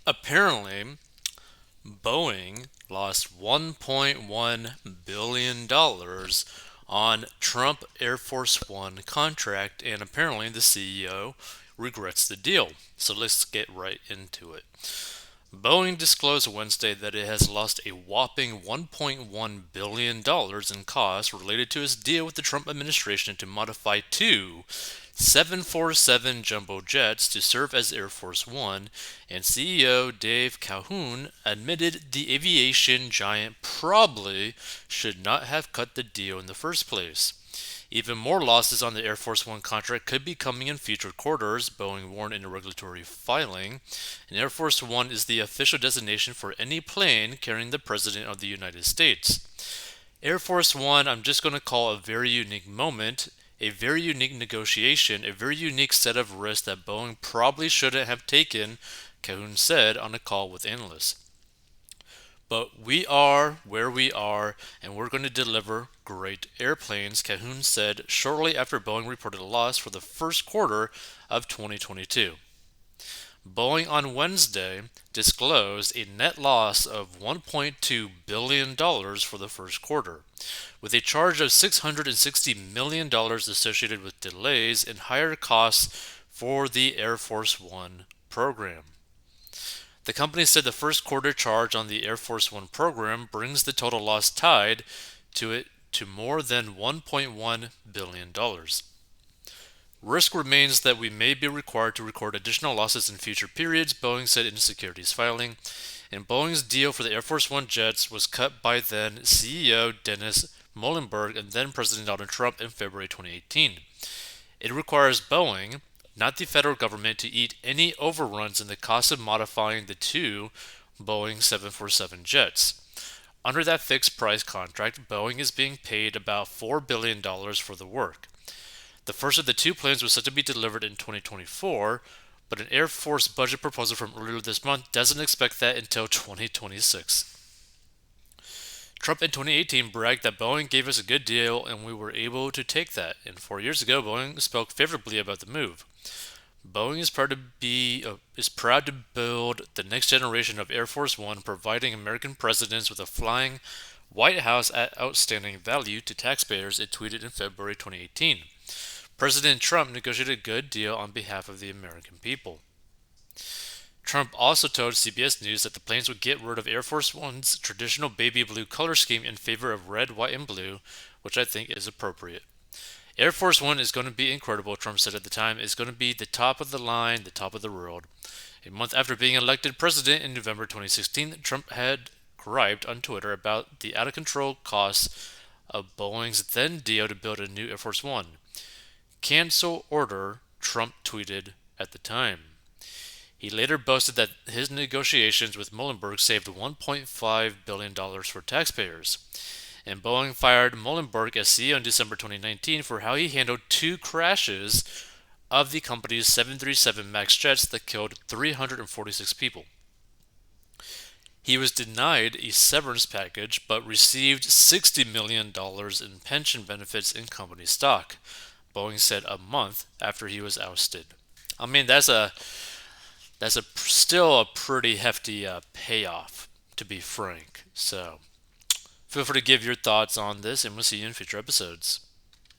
Apparently, Boeing lost $1.1 billion on Trump Air Force One contract, and apparently the CEO regrets the deal. So let's get right into it. Boeing disclosed Wednesday that it has lost a whopping $1.1 billion in costs related to its deal with the Trump administration to modify two 747 jumbo jets to serve as Air Force One, and CEO Dave Calhoun admitted the aviation giant probably should not have cut the deal in the first place. Even more losses on the Air Force One contract could be coming in future quarters, Boeing warned in a regulatory filing. And Air Force One is the official designation for any plane carrying the President of the United States. Air Force One, I'm just going to call a very unique moment, a very unique negotiation, a very unique set of risks that Boeing probably shouldn't have taken, Calhoun said on a call with analysts. But we are where we are, and we're going to deliver great airplanes, Calhoun said shortly after Boeing reported a loss for the first quarter of 2022. Boeing on Wednesday disclosed a net loss of $1.2 billion for the first quarter, with a charge of $660 million associated with delays and higher costs for the Air Force One program. The company said the first quarter charge on the Air Force One program brings the total loss tied to it to more than $1.1 billion. Risk remains that we may be required to record additional losses in future periods, Boeing said in a securities filing. And Boeing's deal for the Air Force One jets was cut by then CEO Dennis Muhlenberg and then President Donald Trump in February 2018. It requires Boeing, not the federal government, to eat any overruns in the cost of modifying the two Boeing 747 jets. Under that fixed price contract, Boeing is being paid about $4 billion for the work. The first of the two planes was set to be delivered in 2024, but an Air Force budget proposal from earlier this month doesn't expect that until 2026. Trump in 2018 bragged that Boeing gave us a good deal and we were able to take that. And 4 years ago, Boeing spoke favorably about the move. Boeing is proud to build the next generation of Air Force One, providing American presidents with a flying White House at outstanding value to taxpayers, it tweeted in February 2018. President Trump negotiated a good deal on behalf of the American people. Trump also told CBS News that the planes would get rid of Air Force One's traditional baby blue color scheme in favor of red, white, and blue, which I think is appropriate. Air Force One is going to be incredible, Trump said at the time. It's going to be the top of the line, the top of the world. A month after being elected president in November 2016, Trump had griped on Twitter about the out of control costs of Boeing's then deal to build a new Air Force One. Cancel order, Trump tweeted at the time. He later boasted that his negotiations with Muhlenberg saved $1.5 billion for taxpayers. And Boeing fired Muhlenberg as CEO in December 2019 for how he handled two crashes of the company's 737 MAX jets that killed 346 people. He was denied a severance package but received $60 million in pension benefits in company stock, Boeing said a month after he was ousted. I mean, that's still a pretty hefty payoff, to be frank. So, feel free to give your thoughts on this, and we'll see you in future episodes.